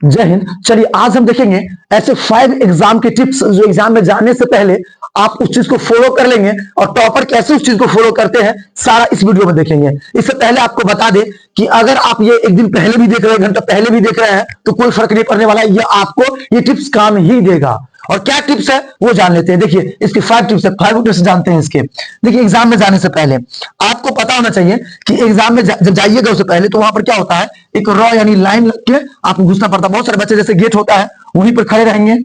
जय हिंद। चलिए आज हम देखेंगे ऐसे 5 एग्जाम के टिप्स जो एग्जाम में जाने से पहले आप उस चीज को फॉलो कर लेंगे और टॉपर कैसे उस चीज को फॉलो करते हैं सारा इस वीडियो में देखेंगे। इससे पहले आपको बता दें कि अगर आप ये एक दिन पहले भी देख रहे हैं, घंटा पहले भी देख रहे हैं तो कोई फर्क नहीं पड़ने वाला। ये आपको ये टिप्स काम ही देगा। और क्या टिप्स है वो जान लेते हैं। देखिए इसके 5 टिप्स है, 5 टिप्स जानते हैं इसके। देखिए एग्जाम में जाने से पहले आपको पता होना चाहिए कि एग्जाम में जब जाइएगा उससे पहले तो वहां पर क्या होता है, एक रॉ यानी लाइन लग के आपको घुसना पड़ता है। बहुत सारे बच्चे जैसे गेट होता है वहीं पर खड़े रहेंगे,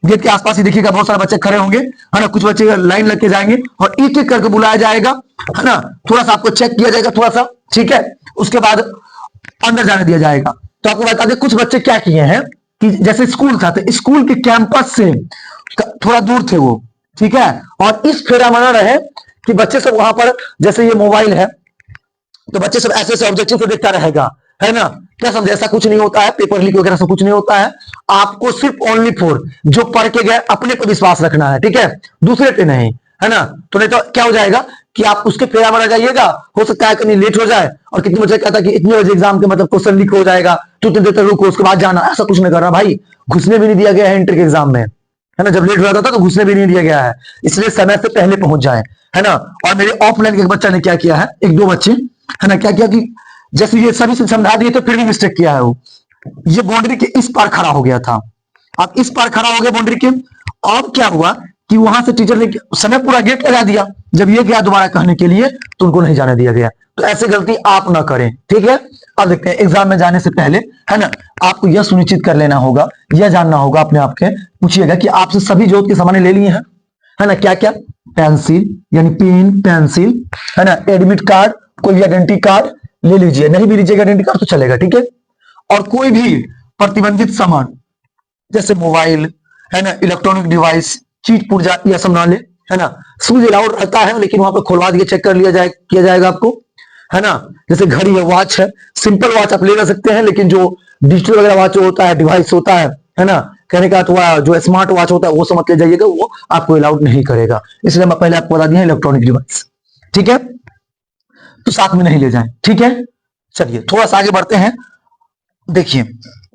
गेट के आसपास ही देखिएगा बहुत सारे बच्चे खड़े होंगे, है ना। कुछ बच्चे लाइन लग के जाएंगे और एक एक करके बुलाया जाएगा, है ना। थोड़ा सा आपको चेक किया जाएगा, थोड़ा सा, ठीक है। उसके बाद अंदर जाने दिया जाएगा। तो आपको बता दें कुछ बच्चे क्या किए हैं कि जैसे स्कूल था तो स्कूल के कैंपस से थोड़ा दूर थे वो, ठीक है। और इस फेरा मना रहे कि बच्चे सब वहां पर, जैसे ये मोबाइल है तो बच्चे सब ऐसे ऐसे ऑब्जेक्टिव को देखता रहेगा, है ना। क्या समझे, ऐसा कुछ नहीं होता है, पेपर लीक वगैरह सब कुछ नहीं होता है। आपको सिर्फ ओनली फॉर जो पढ़ के गए अपने पर विश्वास रखना है, ठीक है, दूसरे पे नहीं, है ना। तो नहीं तो क्या हो जाएगा कि आप उसके फेरा मारा जाइएगा, हो सकता है कहीं लेट हो जाए। और कितने बच्चे कहता है कि इतने बजे एग्जाम के मतलब क्वेश्चन लीक हो जाएगा तो इतने देर तक रुको उसके बाद जाना, ऐसा कुछ नहीं करना भाई। घुसने भी नहीं दिया गया है इंटर के एग्जाम में, है ना। जब लेट हो जाता था तो घुसने भी नहीं दिया गया है, इसलिए समय से पहले पहुंच जाए, है ना। और मेरे ऑफलाइन के एक बच्चा ने क्या किया है, एक दो बच्चे, है ना, क्या किया कि जैसे ये सभी से समझा दिए तो फिर भी मिस्टेक किया है वो। ये बाउंड्री के इस पार खड़ा हो गया था, अब इस पार खड़ा हो गया बाउंड्री के। अब क्या हुआ कि वहां से टीचर ने समय पूरा गेट लगा दिया, जब ये गया दोबारा कहने के लिए तो उनको नहीं जाने दिया गया। तो ऐसे गलती आप ना करें, ठीक है। अब देखते हैं एग्जाम में जाने से पहले, है ना, आपको यह सुनिश्चित कर लेना होगा, यह जानना होगा अपने आप के, पूछिएगा कि आपसे सभी जरूरत के सामान ले लिए हैं, है ना। क्या क्या, पेंसिल यानी पेन पेंसिल, है ना, एडमिट कार्ड, कोई आइडेंटिटी कार्ड ले लीजिए, नहीं भी लीजिएगा आइडेंटिटी कार्ड तो चलेगा, ठीक है। और कोई भी प्रतिबंधित सामान जैसे मोबाइल, है ना, इलेक्ट्रॉनिक डिवाइस, चीज पुर्जा, यह सब ना ले, है ना। शूज अलाउड रहता है लेकिन वहां पर खुलवा दिए चेक कर लिया जाए, किया जाएगा आपको, है ना। जैसे घड़ी है, वॉच है, सिंपल वॉच आप ले सकते हैं, लेकिन जो डिजिटल वगैरह वॉच होता है, डिवाइस होता है ना, कहने का तो जो स्मार्ट वॉच होता है वो सब मत ले जाइएगा, वो आपको अलाउड नहीं करेगा। इसलिए मैं पहले आपको बता दिया इलेक्ट्रॉनिक डिवाइस, ठीक है, तो साथ में नहीं ले जाएं, ठीक है। चलिए थोड़ा सा आगे बढ़ते हैं। देखिए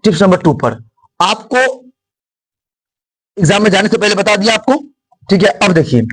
टिप्स नंबर 2 पर आपको एग्जाम में जाने से पहले बता दिया आपको, ठीक है। अब देखिए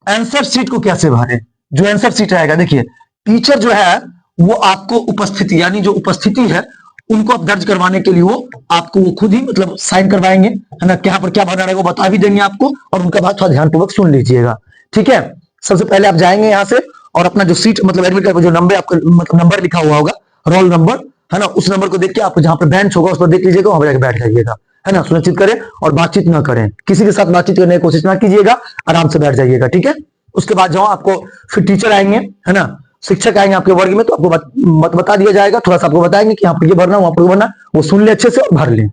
आंसर शीट को कैसे भरें। जो आंसर शीट रहेगा, देखिए टीचर जो है वो आपको उपस्थिति यानी जो उपस्थिति है उनको आप दर्ज करवाने के लिए वो आपको वो खुद ही मतलब साइन करवाएंगे, है ना। यहाँ पर क्या भरना है वो बता भी देंगे आपको, और उनका बात थोड़ा ध्यानपूर्वक सुन लीजिएगा, ठीक है। सबसे पहले आप जाएंगे यहाँ से और अपना जो सीट मतलब एडमिट कार्ड पर जो नंबर आपका मतलब नंबर लिखा हुआ होगा, रोल नंबर, है ना, उस नंबर को देख के आप जहां पर बेंच होगा उस पर देख लीजिएगा, वहां पर जाकर बैठ जाइएगा, है ना। सुनिश्चित करें और बातचीत ना करें, किसी के साथ बातचीत करने की कोशिश ना कीजिएगा, आराम से बैठ जाइएगा, ठीक है। उसके बाद जाओ आपको फिर टीचर आएंगे, है ना, शिक्षक आएंगे आपके वर्ग में, तो आपको बता दिया जाएगा, थोड़ा सा आपको बताएंगे कि यहाँ पर ये भरना वहां पर भरना, वो सुन ले अच्छे से और भर ले,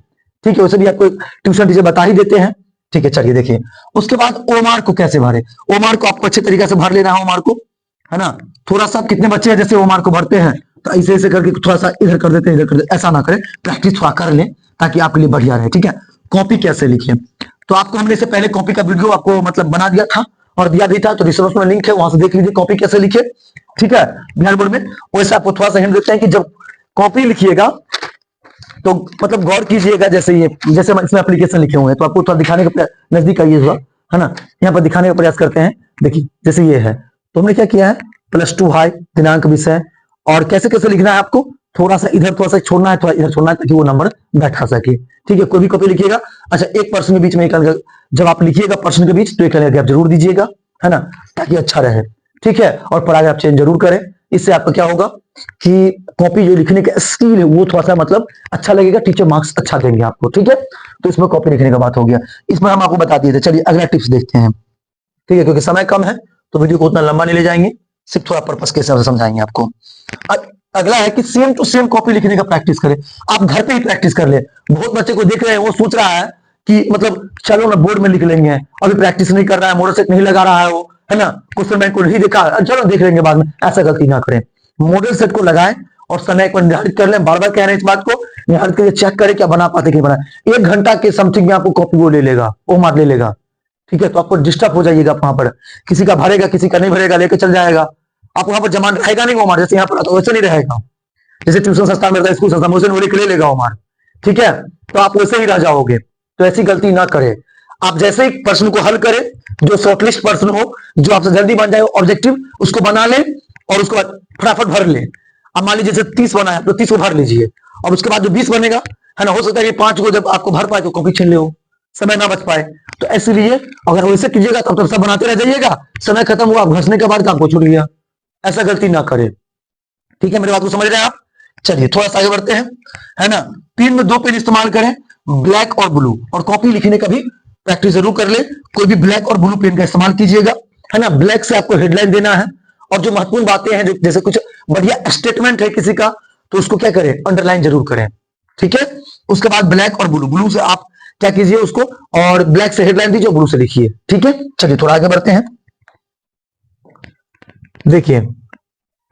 ठीक है। वैसे भी आपको ट्यूशन टीचर बता ही देते हैं, ठीक है। चलिए देखिए उसके बाद ओमार को कैसे भरे। ओमार को आपको अच्छे तरीके से भर लेना है, ओमार को, है ना। थोड़ा सा कितने बच्चे हैं जैसे ओमार को भरते हैं तो ऐसे ऐसे करके थोड़ा सा इधर कर देते हैं, इधर कर देते, ऐसा ना करें, प्रैक्टिस थोड़ा कर लें ताकि आपके लिए बढ़िया रहे, ठीक है। कॉपी कैसे लिखिए, तो आपको हमने इससे पहले कॉपी का वीडियो आपको मतलब बना दिया था और दिया भी था, तो डिस्क्रिप्शन में लिंक है, वहां से देख लीजिए कॉपी कैसे लिखे, ठीक है, बिहार बोर्ड में। वैसे आपको थोड़ा सा हिंट देते हैं कि जब कॉपी लिखिएगा तो मतलब गौर कीजिएगा, जैसे ये जैसे इसमें एप्लीकेशन लिखे हुए हैं तो आपको थोड़ा दिखाने का नजदीक आइए थोड़ा, है ना, यहाँ पर दिखाने का प्रयास करते हैं। देखिए जैसे ये है तो हमने क्या किया है, +2 हाई दिनांक विषय, और कैसे कैसे लिखना है आपको, थोड़ा सा इधर थोड़ा सा छोड़ना है, थोड़ा इधर छोड़ना है ताकि वो नंबर बैठा सके, ठीक है। कोई भी कॉपी लिखिएगा, अच्छा एक पर्सन के बीच में जब आप लिखिएगा पर्सन के बीच तो एक आप जरूर दीजिएगा, है ना, ताकि अच्छा रहे, ठीक है। और पर आगे आप चेंज जरूर करें, इससे आपका क्या होगा कि कॉपी जो लिखने का स्किल है वो थोड़ा सा मतलब अच्छा लगेगा, टीचर मार्क्स अच्छा देंगे आपको, ठीक है। तो इसमें कॉपी लिखने का बात हो गया, इसमें हम आपको बता दिए थे। चलिए अगला टिप्स देखते हैं, ठीक है, क्योंकि समय कम है तो वीडियो को उतना लंबा नहीं ले जाएंगे, सिर्फ थोड़ा पर्पस के हिसाब से समझाएंगे आपको। अगला है कि सेम टू सेम कॉपी लिखने का प्रैक्टिस करें। आप घर पे ही प्रैक्टिस कर ले। बहुत बच्चे को देख रहे हैं वो सोच रहा है कि मतलब चलो ना बोर्ड में लिख लेंगे, अभी प्रैक्टिस नहीं कर रहा है, मॉडल सेट नहीं लगा रहा है वो, है ना, क्वेश्चन बैंक को नहीं देखा, चलो देख लेंगे बाद में, ऐसा गलती ना करें। मॉडल सेट को लगाएं और समय को निर्धारित कर लें, बार बार कह रहे हैं इस बात को, निर्धारित करके चेक करें क्या बना पाते कि नहीं बना। 1 घंटा के समथिंग में आपको कॉपी वो ले लेगा, वो मार ले लेगा, ठीक है। तो आपको डिस्टर्ब हो जाइएगा वहां पर, किसी का भरेगा किसी का नहीं भरेगा, लेके चल जाएगा, आप वहां पर जमा रहेगा नहीं वो मार, जैसे यहाँ पर तो वैसे नहीं रहेगा, जैसे ट्यूशन संस्थान में रहता है, स्कूल संस्थान में वैसे वो ले लेगा वो मार, ठीक है, तो आप वैसे ही रह जाओगे। तो ऐसी गलती ना करें। आप जैसे ही प्रश्न को हल करें, जो शॉर्टलिस्ट प्रश्न हो, जो आपसे जल्दी बन जाए ऑब्जेक्टिव, उसको बना ले और उसको फटाफट भर ले। अब मान लीजिए जैसे 30 बनाया तो 30 को भर लीजिए, और उसके बाद जो 20 बनेगा, है ना, हो सकता है कि 5 को जब आपको भर पाए तो कॉपी छीन ले, समय ना बच पाए। तो इसलिए अगर वैसे कीजिएगा तब तो सब बनाते रह जाइएगा, समय खत्म हुआ, घसने के बाद काम को छूट गया। ऐसा गलती ना करें। ठीक है, मेरी बात को समझ रहे हैं आप? चलिए थोड़ा सा आगे बढ़ते हैं, है ना। पेन में 2 पेन इस्तेमाल करें, ब्लैक और ब्लू, और कॉपी लिखने का भी प्रैक्टिस जरूर कर ले। कोई भी ब्लैक और ब्लू पेन का इस्तेमाल कीजिएगा, है ना। ब्लैक से आपको हेडलाइन देना है, और जो महत्वपूर्ण बातें हैं, जैसे कुछ बढ़िया स्टेटमेंट है किसी का, तो उसको क्या करें, अंडरलाइन जरूर करें। ठीक है, उसके बाद ब्लैक और ब्लू, ब्लू से आप क्या कीजिए उसको, और ब्लैक से हेडलाइन दीजिए, ब्लू से लिखिए। ठीक है, चलिए थोड़ा आगे बढ़ते हैं। देखिए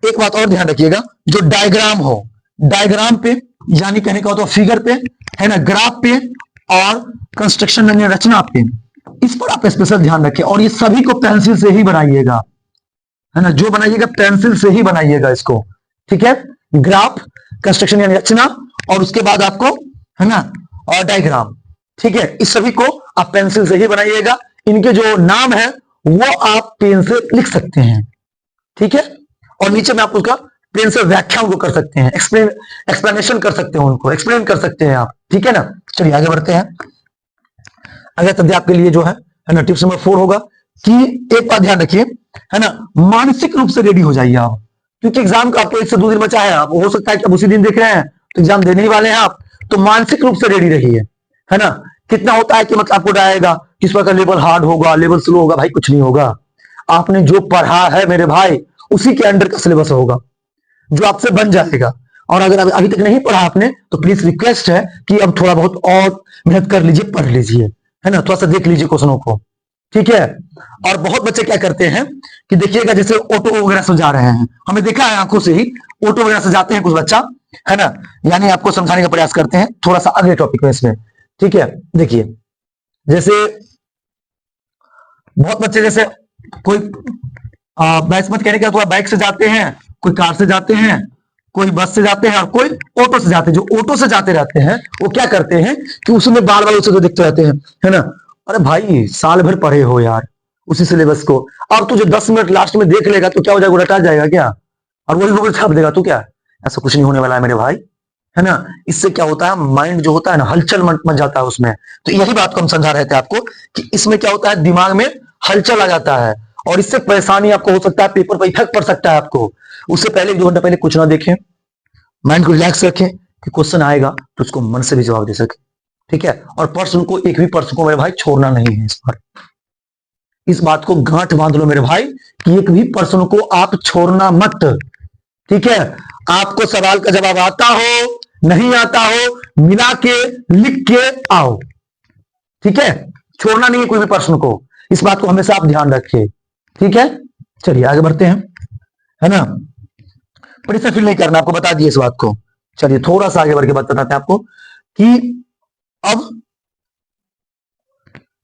एक बात और ध्यान रखिएगा, जो डायग्राम हो, डायग्राम पे यानी कहने का होता है फिगर पे, है ना, ग्राफ पे और कंस्ट्रक्शन यानी रचना पे, इस पर आप स्पेशल ध्यान रखें। और ये सभी को पेंसिल से ही बनाइएगा, है ना, जो बनाइएगा पेंसिल से ही बनाइएगा इसको। ठीक है, ग्राफ, कंस्ट्रक्शन यानी रचना, और उसके बाद आपको, है ना, और डायग्राम। ठीक है, इस सभी को आप पेंसिल से ही बनाइएगा। इनके जो नाम है वो आप पेन से लिख सकते हैं। ठीक है, और नीचे में आप उसका पेन से व्याख्या उनको कर सकते हैं, एक्सप्लेनेशन कर सकते हैं, उनको एक्सप्लेन कर सकते हैं आप। ठीक है ना, चलिए आगे बढ़ते हैं। अगला तथ्य आपके लिए जो है ना, टिप्स नंबर 4 होगा कि एक बात ध्यान रखिए, है ना, मानसिक रूप से रेडी हो जाइए आप, क्योंकि एग्जाम का आपको 1 से 2 दिन बचा है। आप हो सकता है कि आप उसी दिन देख रहे हैं तो एग्जाम देने ही वाले हैं आप, तो मानसिक रूप से रेडी रहिए, है ना। कितना होता है कि मतलब आपको डालेगा किस प्रकार लेवल हार्ड होगा, लेवल स्लो होगा, भाई कुछ नहीं होगा। आपने जो पढ़ा है मेरे भाई, उसी के अंडर का सिलेबस होगा जो आपसे बन जाएगा। और अगर अभी तक नहीं पढ़ा आपने तो प्लीज रिक्वेस्ट है कि अब थोड़ा बहुत और मेहनत कर लीजिए, पढ़ लीजिए, है ना, थोड़ा सा देख लीजिए क्वेश्चनों को। ठीक है, और बहुत बच्चे क्या करते हैं कि देखिएगा जैसे ऑटो वगैरह से जा रहे हैं, हमें देखा है आंखों से ही, ऑटो वगैरह से जाते हैं कुछ बच्चा, है ना, यानी आपको समझाने का प्रयास करते हैं। थोड़ा सा अगले टॉपिक में इसमें, ठीक है, देखिए जैसे बहुत बच्चे जैसे कोई बाइस्मत कहने का थोड़ा बाइक से जाते हैं, कोई कार से जाते हैं, कोई बस से जाते हैं, और कोई ऑटो से जाते हैं। जो ऑटो से जाते रहते हैं वो क्या करते हैं कि उसमें बार बार उसे तो देखते रहते हैं, है ना। अरे भाई साल भर पढ़े हो यार उसी सिलेबस को, अब तू जो 10 मिनट लास्ट में देख लेगा तो क्या हो जाएगा, रटा जाएगा क्या, और वही लोग छाप देगा तो क्या, ऐसा कुछ नहीं होने वाला है मेरे भाई, है ना। इससे क्या होता है, माइंड जो होता है ना, हलचल मच जाता है उसमें। तो यही बात को हम समझा रहे थे आपको कि इसमें क्या होता है, दिमाग में हलचल आ जाता है, और इससे परेशानी आपको हो सकता है, पेपर पर इफेक्ट पड़ सकता है आपको। उससे पहले 1-2 घंटा पहले कुछ ना देखें, माइंड को रिलैक्स रखें कि क्वेश्चन आएगा तो उसको मन से भी जवाब दे सके। ठीक है, और प्रश्न को, एक भी प्रश्न को मेरे भाई छोड़ना नहीं है। इस बार इस बात को गांठ बांध लो मेरे भाई कि एक भी प्रश्न को आप छोड़ना मत। ठीक है, आपको सवाल का जवाब आता हो नहीं आता हो, मिला के लिख के आओ। ठीक है, छोड़ना नहीं है कोई भी प्रश्न को, इस बात को हमेशा आप ध्यान रखिए। ठीक है, चलिए आगे बढ़ते हैं, है ना। प्रेशर फील नहीं करना, आपको बता दिए इस बात को। चलिए थोड़ा सा आगे बढ़ के बात बताते हैं आपको कि अब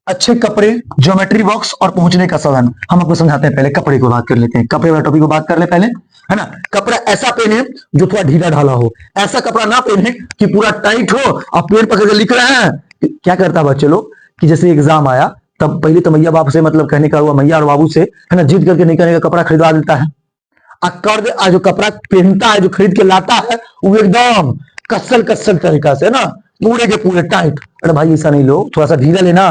अच्छे कपड़े, ज्योमेट्री बॉक्स और पहुंचने का साधन हम आपको समझाते हैं। पहले कपड़े को बात कर लेते हैं, कपड़े वाले टॉपिक को बात कर ले पहले, है ना। कपड़ा ऐसा पहने जो थोड़ा ढीला ढाला हो, ऐसा कपड़ा ना पहने कि पूरा टाइट हो, आप पेन पकड़ के लिख रहे हैं। क्या करता है बच्चे लोग कि जैसे एग्जाम आया तब पहले तो मैया बाप से मतलब कहने का हुआ, मैया और बाबू से, है ना, जीत करके निकलने का कपड़ा खरीदवा देता है। जो कपड़ा पहनता है, जो खरीद के लाता है, वो एकदम कसल तरीका से ना, पूरे के पूरे टाइट। अरे भाई ऐसा नहीं लो, थोड़ा सा ढीला लेना,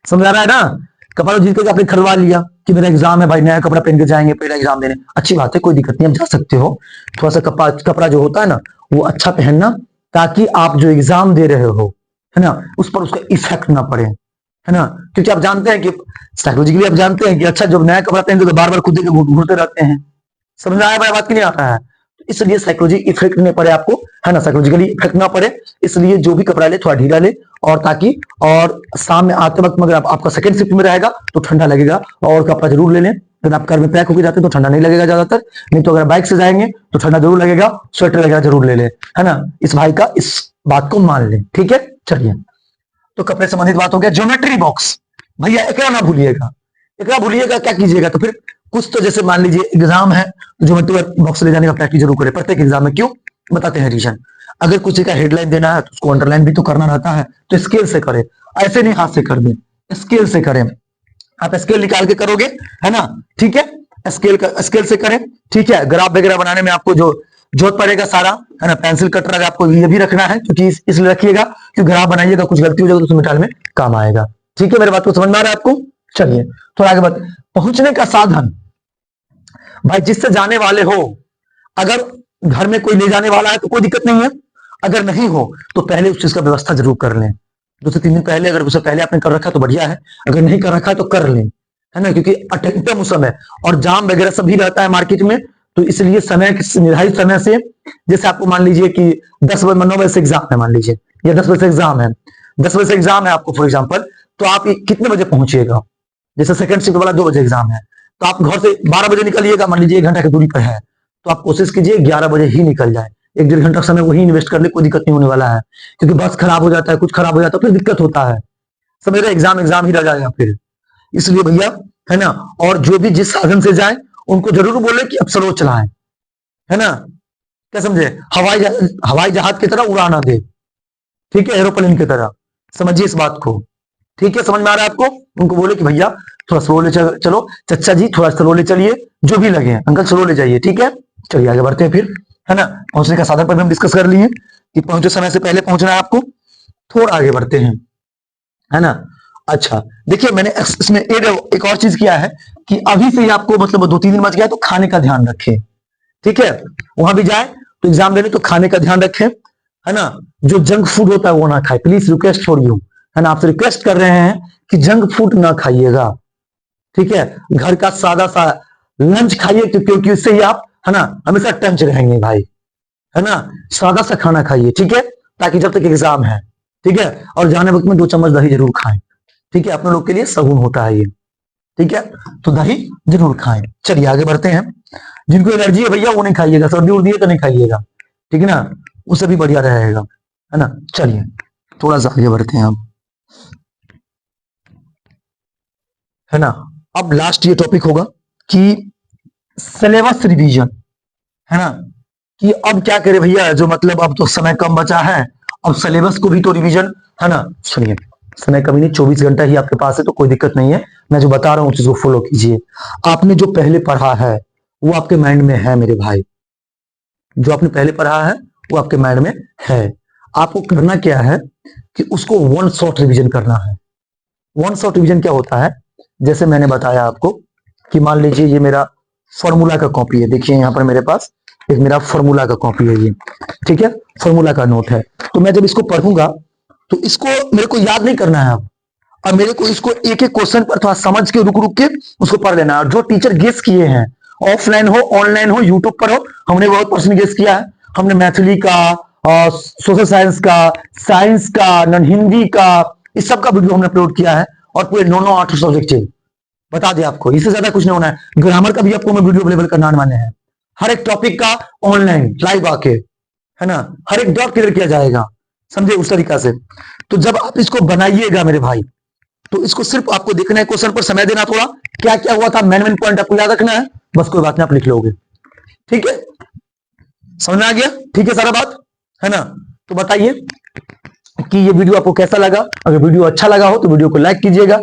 समझ आ रहा है ना। कपड़ा जीत करके आपने खरीदवा लिया कि मेरा एग्जाम है भाई, नया कपड़ा पहन के जाएंगे पहला एग्जाम देने, अच्छी बात है, कोई दिक्कत नहीं, आप जा सकते हो। थोड़ा सा कपड़ा जो होता है ना वो अच्छा पहनना, ताकि आप जो एग्जाम दे रहे हो, है ना, उस पर उसका इफेक्ट ना पड़े, है ना। क्योंकि आप जानते हैं कि साइकोलॉजिकली आप जानते हैं कि अच्छा जब नया कपड़ा पहनते तो बार बार खुद घूरते रहते हैं, समझ आया भाई बात की नहीं आता है। इसलिए साइकोलॉजी इफेक्ट नहीं पड़े आपको, है ना, साइकोलॉजिकली इफेक्ट ना पड़े, इसलिए जो भी कपड़ा ले थोड़ा ढीला ले, और ताकि और शाम में आते वक्त मगर आपका सेकंड शिफ्ट में रहेगा तो ठंडा लगेगा, और कपड़ा जरूर ले लें। अगर आप कार में पैक होकर जाते हैं तो ठंडा नहीं लगेगा ज्यादातर, नहीं तो अगर बाइक से जाएंगे तो ठंडा जरूर लगेगा, स्वेटर वगैरह जरूर ले लें, है ना। इस भाई का इस बात को मान लें, ठीक है। चलिए, तो कपड़े संबंधित बात हो गया। ज्योमेट्री बॉक्स, भैया एकरा ना भूलिएगा, एकरा भूलिएगा क्या कीजिएगा, तो फिर कुछ तो जैसे मान लीजिए एग्जाम है तो ज्योमेट्री बॉक्स ले जाने का प्रैक्टिस जरूर करें प्रत्येक एग्जाम में। क्यों, बताते हैं रीजन। अगर कुछ का हेडलाइन देना है तो उसको अंडरलाइन भी तो करना रहता है, तो स्केल से करें, ऐसे नहीं हाथ से कर दें, स्केल से करें। आप स्केल निकाल के करोगे, है ना, ठीक है, स्केल से करें, ठीक है। ग्राफ वगैरह बनाने में आपको जो जरूरत पड़ेगा सारा, है ना, पेंसिल कटर अगर आपको ये भी रखना है, क्योंकि इसलिए रखिएगा कि ग्राफ बनाइएगा, कुछ गलती हो जाएगा तो उसमें मिटाने में काम आएगा। ठीक है, मेरी बात को समझ में आ रहा है आपको? चलिए थोड़ा आगे बढ़ते। पहुंचने का साधन, भाई जिससे जाने वाले हो, अगर घर में कोई ले जाने वाला है तो कोई दिक्कत नहीं है, अगर नहीं हो तो पहले उस चीज का व्यवस्था जरूर कर लें, 2 से 3 दिन पहले, अगर उससे पहले आपने कर रखा तो बढ़िया है, अगर नहीं कर रखा तो कर लें, है ना, क्योंकि अत्यंत मौसम है और जाम वगैरह सब भी रहता है मार्केट में, तो इसलिए समय निर्धारित समय से, जैसे आपको मान लीजिए कि 10 बजे 9 बजे से एग्जाम है, मान लीजिए, या 10 बजे से एग्जाम है, 10 बजे से एग्जाम है आपको फॉर एग्जाम्पल, तो आप कितने बजे पहुंचिएगा? जैसे सेकंड शिफ्ट वाला 2 बजे एग्जाम है, तो आप घर से 12 बजे निकलिएगा, मान लीजिए 1 घंटा की दूरी पर है, तो आप कोशिश कीजिए 11 बजे ही निकल जाए, 1-1.5 घंटा समय वही इन्वेस्ट कर ले, कोई दिक्कत नहीं होने वाला है, क्योंकि बस खराब हो जाता है, कुछ खराब हो जाता है, फिर दिक्कत होता है, समझ रहे, एग्जाम ही रह जाएगा फिर, इसलिए भैया, है ना, और जो भी जिस साधन से जाए उनको जरूर बोले कि अब स्लो चलाएं, है ना, क्या समझे, हवाई जहाज की तरह उड़ाना दे, ठीक है, एरोप्लेन की तरह, समझिए इस बात को, ठीक है, समझ में आ रहा है आपको? उनको बोले कि भैया थोड़ा स्लो ले चलो, चचा जी थोड़ा स्लो ले चलिए, जो भी लगे अंकल स्लो ले जाइए, ठीक है। चलिए आगे बढ़ते हैं फिर, है ना, पहुंचने का साधन पर भी हम डिस्कस कर लिए कि पहुंचे समय से पहले पहुंचना है आपको। थोड़ा आगे बढ़ते हैं, है ना। अच्छा देखिए, मैंने इसमें एक और चीज किया है कि अभी से ही आपको मतलब 2-3 दिन बच गया तो खाने का ध्यान रखें, ठीक है, वहां भी जाए तो एग्जाम देने तो खाने का ध्यान रखें, है ना, जो जंक फूड होता है वो ना खाए, प्लीज रिक्वेस्ट फॉर यू, है ना, आपसे रिक्वेस्ट कर रहे हैं कि जंक फूड ना खाइएगा, ठीक है, घर का सादा सा लंच खाइए, क्योंकि इससे ही आप, है ना, हमेशा टंच रहेंगे भाई, है ना, सादा सा खाना खाइए, ठीक है, ताकि जब तक एग्जाम है, ठीक है, और जाने वक्त में 2 चम्मच दही जरूर खाएं, ठीक है, अपने लोग के लिए सगुन होता है ये, ठीक है, तो दही जरूर खाएं। चलिए आगे बढ़ते हैं। जिनको एलर्जी है भैया वो नहीं खाइएगा, सर्दी उर्दी है तो नहीं खाइएगा, ठीक है ना, उससे भी बढ़िया रहेगा, है ना। चलिए थोड़ा सा आगे बढ़ते हैं हम, है ना। अब लास्ट ये टॉपिक होगा कि सिलेबस रिवीजन, है ना, कि अब क्या करे भैया, जो मतलब अब तो समय कम बचा है, अब सिलेबस को भी तो रिवीजन, है ना। सुनिए, समय कमी नहीं, 24 घंटा ही आपके पास है, तो कोई दिक्कत नहीं है, मैं जो बता रहा हूं उस चीज को फॉलो कीजिए। आपने जो पहले पढ़ा है वो आपके माइंड में है मेरे भाई, जो आपने पहले पढ़ा है वो आपके माइंड में है, आपको करना क्या है कि उसको 1 शॉट रिवीजन करना है। 1 शॉट रिवीजन क्या होता है, जैसे मैंने बताया आपको कि मान लीजिए ये मेरा फॉर्मूला का कॉपी है, देखिए यहाँ पर मेरे पास एक मेरा फॉर्मूला का कॉपी है ये, ठीक है, फॉर्मूला का नोट है, तो मैं जब इसको पढ़ूंगा तो इसको मेरे को याद नहीं करना है अब, और मेरे को इसको एक एक क्वेश्चन पर थोड़ा समझ के रुक रुक के उसको पढ़ लेना है, और जो टीचर गेस किए हैं, ऑफलाइन हो ऑनलाइन हो यूट्यूब पर हो, हमने बहुत पर्सन गेस किया है, हमने मैथिली का, सोशल साइंस का, साइंस का, नॉन हिंदी का, इस सब का वीडियो हमने अपलोड किया है, और पूरे 9-9 8 सब्जेक्ट बता दिया आपको, इससे ज्यादा कुछ नहीं होना है। ग्रामर का भी आपको मैं वीडियो अवेलेबल करना माने है, हर एक टॉपिक का ऑनलाइन लाइव आके, है ना, हर एक डॉट क्लियर किया जाएगा, समझे, उस तरीका से। तो जब आप इसको बनाइएगा मेरे भाई, तो इसको सिर्फ आपको देखना है, क्वेश्चन पर समय देना, थोड़ा क्या क्या हुआ था, मेन पॉइंट आपको याद रखना है, बस कोई बात नहीं, आप लिख लोगे, ठीक है, समझ में आ गया, ठीक है सारा बात, है ना। तो बताइए कि ये वीडियो आपको कैसा लगा, अगर वीडियो अच्छा लगा हो तो वीडियो को लाइक कीजिएगा।